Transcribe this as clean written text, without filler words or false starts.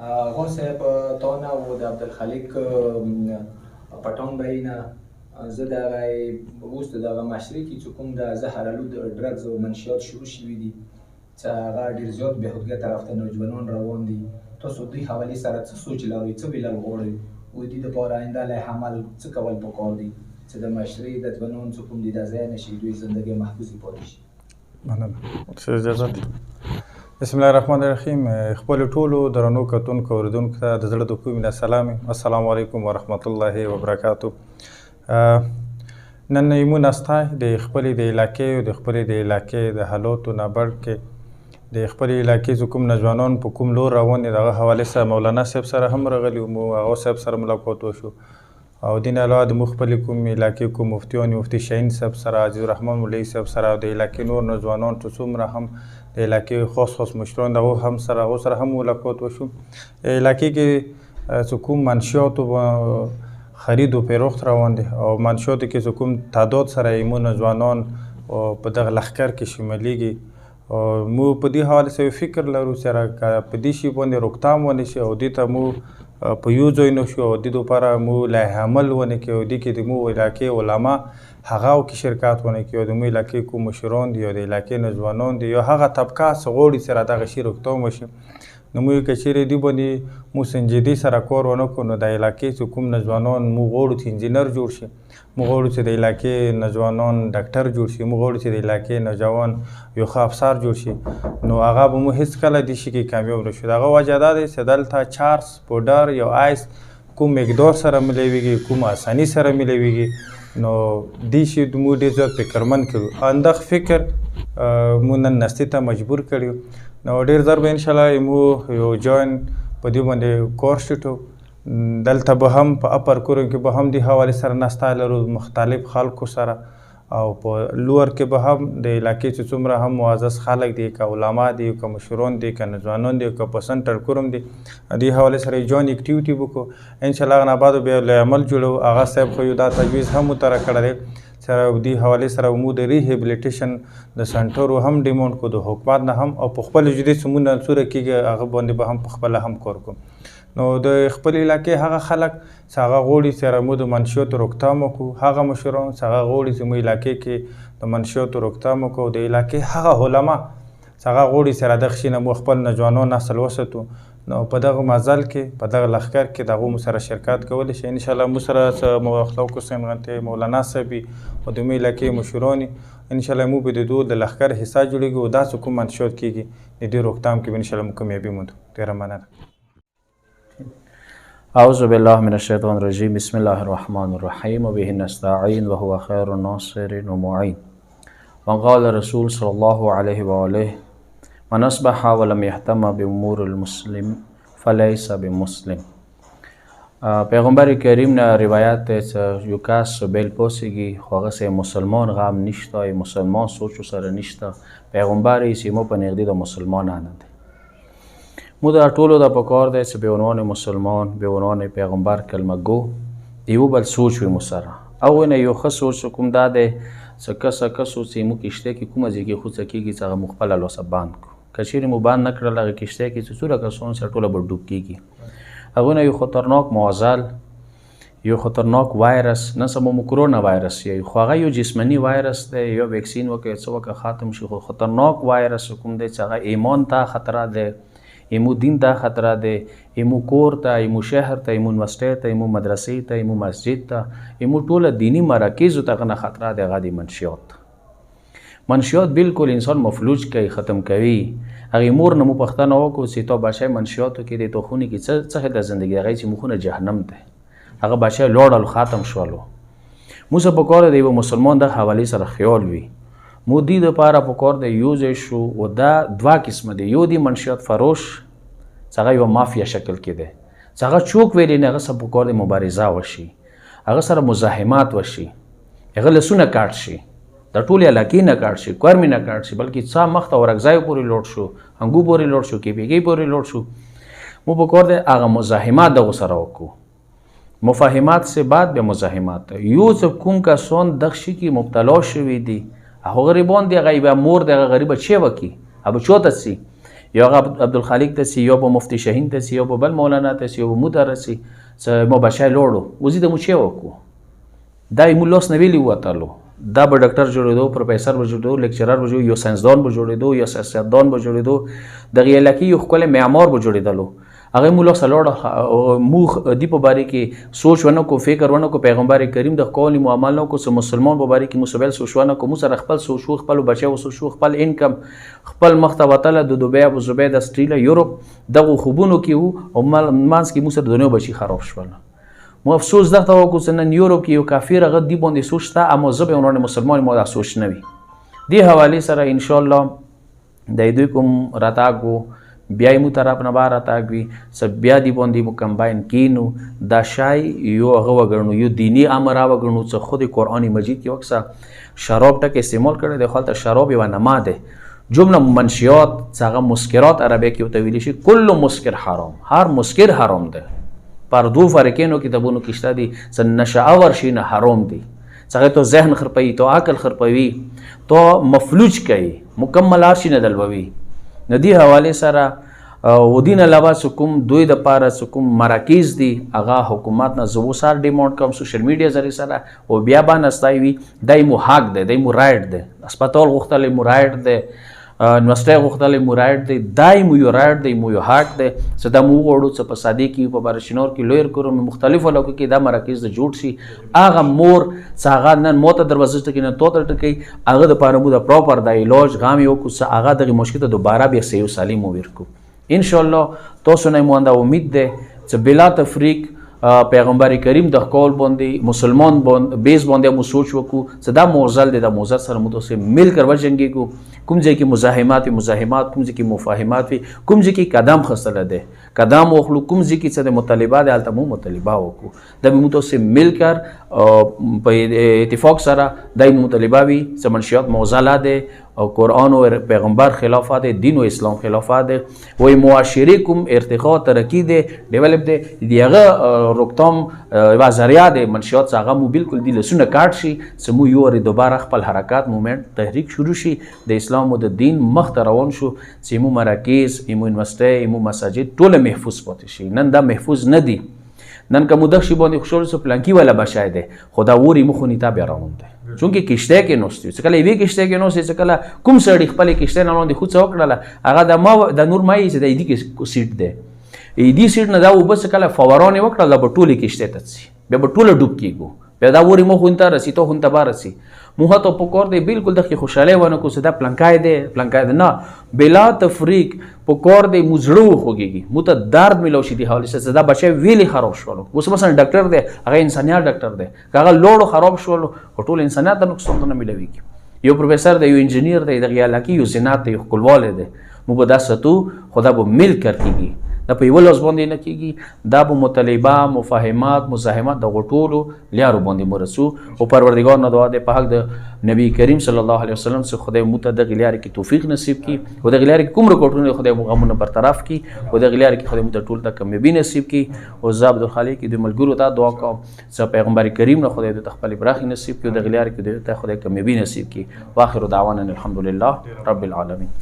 آقا صاحب تا نه و د عبدالخالق پټون بهی نه زه د هغه وروسته د هغه معاشرې کې چې کوم د زهرالود ډرګز او منشیات شروع شوي دي چې هغه ډېر زیات بېهودګۍ طرف ته نوجوانان روان دي. تاسو دوی حوالې سره څه سوچ لرئ، څه ویلل غواړئ و دوی دپاره آینده علیه عمل څه کول پکار دي چې د معاشرې د ځوانانو چې کوم دي دا ځای نه شي، دوی زندګۍ محفوظې پاتې شي؟ مننه. اجازه بسم الله الرحمن الرحیم. خپل ټولو درنو کتونکو اوریدونکو ته د زړه د کومې نه سلام. السلام علیکم ورحمت الله وبرکاتو. نن یمو نسته د خپلې د علاقې او د خپلې د علاقې د حالاتو نه بړکې د خپلې علاقې چې کوم نوجوانان په کوم لور روان دي د هغه حوالې سره مولانا صاحب سره هم راغلي وو، هغه صاحب سره ملاقات وشو او دین علاوه د مو خپلې کوم علاقې کوم مفتیان مفتي شاهین صاحب سره، عزیز الرحمن مولوي صاحب سره او د علاقې نور نوجوانان چې څومره هم د علاقې خاص مشران د هغو هم سره هم ملاقات وشو. علاقې کې چې کوم منشیاتو خرید و فروخت روان دي او منشیاتو کې چې کوم تعداد سره یې مو نوجوانان په دغه لښکر کې شاملیږي، مو په دې حواله سره فکر لرو سره که په دې شي باندې روکتام ونه شي او دې ته مو په یو ځای نه شو او دې دپاره مو لایحه عمل ونه کړي او دې کې د مو علاقې علما هغه کې شرکت ونه کړي او د مو علاقې کوم مشران دي او د علاقې نوجوانان دي یا هغه طبقه څه غواړي سره دغه شي روکتام وشي. نو موږ که چیرې دې باندې مو سنجیدي سره کار ونه کړو نو د علاقې چې کوم نوجوانان مو غواړو چې انجینر جوړ شي، مو غواړو چې د علاقې نوجوانان ډاکټر جوړ شي، مو غواړو چې د علاقې نوجوان یو ښه افسر جوړ شي، نو هغه به مو هېڅکله دې شي کې کامیاب نه شو. د هغه وجه دا دی چې دلته چارس پوډر یا آیس کوم مقدار سره ملیویږي، کوم اساني سره ملیویږي، نو دې شي مو ډېر زیات فکرمند کړو. اندغه فکر مو نن نستې ته مجبور کړي نو ډېر زر به انشاءالله مو یو جوین په دې باندې کورس شټو. دلته به هم په اپر کورن کې به هم دې حوالې سره نسته لرو مختلف خلکو سره او په لور کې به هم د علاقې چې څومره هم معزز خلک دي، که علما دي، که مشران دي، که نوجوانان دي، که په سنټر کورم دي، دې حوالې سره جوین اکټیویټي وکړو. انشاءالله هغه نه بعد بیا له عمل جوړو. هغه صاحب خو یو دا تجویز هم مطرح کړی دی سره دې حوالې سره مو د ریهیبلیټیشن د سنټرو هم ډیمانډ کړو د حکومت نه هم او په خپل جدي سمونه منصوره کېږي هغه باندې به هم په خپله هم کار کوو. نو د خپل علاقې هغه خلک چې هغه غواړي سره مو د منشیاتو روکتام وکړو، هغه مشران چې هغه غواړي چې مو علاقې کې د منشیاتو روکتام وکړو، د علاقې هغه علما چې هغه غواړي سره دغه شي نه مو خپل نوجوانان نسل وساتو، نو په دغه مزل کې په دغه لښکر کې د هغو مو سره شرکت کولی شي. انشاءالله مو سره څه اخلاق حسین غنټې، مولانا صاحب او د مو علاقې مشران انشاءالله مو به د دوی د لښکر حصه جوړېږي او دا څه کوم منشیات کېږي د دې روکتام کې به انشاءالله مو کامیابي موندو. ډېره مننه. اعوذ بالله من الشیطان الرجیم. بسم الله الرحمن الرحیم وبه نستعین وهو خیر الناصر ومعین. وقال رسول صلی الله علیه و آله من اصبح ولم يهتم بامور المسلم فليس بمسلم. پیغمبر کریم نه روایت ده چې یو کس بیل پوسیږي خو هغه سه مسلمان غم نشته، مسلمان سوچ سره نشته، پیغمبر یې سیمو په نږدې د مسلمانانو دی. مو دا ټولو د پکار دی چې به عنوان مسلمان به عنوان پیغمبر کلمه گو یو بل سوچ وي مو سره او نه یو ښه سوچ کوم دا دی چې کسه سوچ مو کشته کې کومه ځای کې خو څه کېږي چې هغه مو خپله لوسه باند کړو. که چیرې مو باند نه کړل هغه کشته کې چې څومره کسان سره ټوله به ډوب کېږي. هغوی نه یو خطرناک معضل، یو خطرناک وایرس، نن سبا مو کرونا وایرس یی خو هغه یو جسماني وایرس دی، یو ویکسین وکړئ څه وکړه ختم شي، خو خطرناک وایرس کوم دی چې هغه ایمان ته خطره دی، ایمو دین ته خطره دی، ایمو کور ته، ایمو شهر ته، ایمو یونیورسټۍ ته، ایمو مدرسې ته، ایمو مسجد ته، ایمو ټوله دینی مراکزو ته هغه نه خطره دی. هغه د منشیات بالکل انسان مفلوج کوي، ختم کوي. هغې مور نه مو پوښتنه وکړو چې تا بچی منشیاتو کې دی تو خونې کې څه د زندګي هغې چې مخونه جهنم دی، هغه بچی لاړل ختم شولو. مو څه پکار دی یو مسلمان د حوالې سره خیال وي. مو دې دپاره پکار دی یو ځای شو او دا دوه قسمه دی، یو دی منشیات فروش چې هغه یوه مافیا شکل کې دی چې هغه څوک ویلی نه، هغه څه پکار دی مبارزه وشي، هغه سره مزاحمات وشي، هغه لسونه کاټ شي، د ټولې علاقې نه کاټ شي، کورمې نه کاټ شي، بلکې څه مخته ورکځایو پورې لوټ شو، انګو پورې لوټ شو، کیپیګۍ پورې لوټ شو. مو پکار دی هغه مزاحمات دغو سره وکړو. مفاهمات سے بعد بیا مزاحمات. یو څه کوم کسان دغه شي کې مبتلا شوي دي، هغه غریبان دي، هغه بیا مور د هغه غریبه چی وکړي، هغه چوته سي یو هغه عبدالخالق ته سي، یو به مفتی شاهین ته سي، یو به بل مولانا ته سي، یو به مو ته رسي څه مو بشای لوړو وزي د مو چی وکړو دا مو لوس نه ویلي وتلو دا به ډاکټر جوړېدو، پروفیسر به جوړېدو، لیکچرر به جوړېدو، یو ساینسدان به جوړېدو، یو سیاستدان به جوړېدو، دغه علاقې یو ښکلی معمار به جوړېدلو. هغه مو لوس لوړ مو دی په باره کې سوچ ونه کو، فکر ونه کو، پیغمبر کریم د قول مو عمل نه کو، سو مسلمان په باره کې مو سبل سوچ ونه کو، مو سره خپل سوچ خپل بچو سوچ خپل انکم خپل مخته وتله د دوبۍ، ابو ظبي، د استرالیا، یورپ دغه خوبونو کې وو او مانس کې مو سره دنیا بچي خراب شول. مو افسوس دغه وکړو چې نن یورپ کې یو کافر هغه دی باندې سوچ تا اما زه به ورونه مسلمان مو دا سوچ نه وي. دې حواله سره ان شاء الله د دوی کوم راتاګو بیا مو طرف نه بار راتاګوي سب بیا دی باندې مو کمباین کینو دا شای یو هغه وګڼو یو دینی امر وګڼو چې خود قرآن مجید کې وکسا شراب ټک استعمال کړي د خپل شراب یو نه ده جمله منشیات څنګه مسکرات عربی کې وتویل شي کل مسکر حرام، هر مسکر حرام ده. پر دو فرقینو کتابونو کې شته دي چې نشه اور شي نه حرام دي، څنګه تو ذهن خرپوي، تو عقل خرپوي، تو مفلوج کوي، مکمل شي نه دلوي. ندی حواله سره و دین علاوه کوم دوی د پاره کوم مراکز دي هغه حکومت نه زو سار ډیمونډ کوم سوشل میډیا ذریعہ سره او بیا باندې استایوي دای مو حق ده، دای مو رائټ ده، هسپتال غوښتل مو رائټ ده، یونیورسيټي غوښتل مو رائټ دی، دای مو یو رائټ دی، مو یو حق دی چې دا مو وړو چې په سادي کې په بارشنور کې لویر کړو مختلفو علاقو کې دا مراکز د جوړ شي هغه مور چې هغه نن موته دروازه ټکي نه توته ټکي هغه د پاره مو د پراپر د علاج غام یو کو چې هغه د مشکل ته دوباره بیا سیو سالم ورکو ان شاء الله. تاسو نه مونږ د امید ده چې بلا تفریق پیغمبر کریم د قول باندې مسلمان باندې بیس باندې مو سوچ وکړو چې دا موزل دی، د موزل سره مو تاسو مل کر وجنګي کو کوم ځای کې مزاحمات کوم ځای کې مفاهمات کوم ځای کې قدم خسته ده قدم واخلو، کوم ځای کې چې د مطالبات التمو مطالبه وکړو د مو تاسو مل کر په اتفاق سره د مطالبه وي چې منشیات موزله ده او قرآن و پیغمبر خلافات ده، دین و اسلام خلافات ده، وی معاشره کوم ارتقا ترقی ده ډیولپ ده دیغه روکتام و ذریعہ ده منشیات څنګه مو بالکل دی لسونه کاټ شي سمو یو ور دوباره خپل حرکات موومېنټ تحریک شروع شي د اسلام او د دین مخ ته روان شو چې مو مراکز مو یونیورسيټي مو مساجد ټول محفوظ پاتې شي. نن دا محفوظ نه دي، نن کوم د شی باندې خوشاله سو پلانکی ولا بشایده خدا وری مخ نه تابع راوند چونکه کشته کې نوستي چې کله وی کشته کې نوستي چې کله کوم سړی خپل کشته نه لاندې خو څو کړل هغه د ما د نور مای چې د دې کې سیټ ده دې سیټ نه دا وبس کله فوران وکړل په ټوله کشته ته سي به ټوله ډوب کیګو پیدا وری مخ انت رسی تو هنت بارسی موه ته پکور دی بالکل د خوشاله ونه کو صدا پلانکای دی نه بلا تفریق پکور دی مزړو خوږي مو ته درد ملو شي دی حواله صدا بچي ویلی خراب شولو اوس مثلا ډاکټر دی هغه انسانيات ډاکټر دی هغه لوړو خراب شولو ټول انسانيات ته نقصان نه ملوي یو پروفیسور دی یو انجینیر دی د غیالاکی یو زینات دی خپلواله دی مو به داستو خدا به مل کړکیږي دا په یو لاس باندې نه کیږي دا به مطالبه مفاهمات مزاحمت د غټولو لیارو باندې مرسو او پروردگار نه دعا ده په حق د نبی کریم صلی الله علیه وسلم څخه خدای مو ته د غلیار کی توفیق نصیب کی او د غلیار کوم رکوټونه خدای مو غمونه برطرف کی او د غلیار کی خدای مو ته ټول ته کمیابی نصیب کی او زاب د خالق د ملګرو ته دعا کوم چې پیغمبر کریم نه خدای د خپل براخي نصیب کی او د غلیار کی ته خدای کمیابی نصیب کی واخر دعوانا الحمدلله رب العالمین.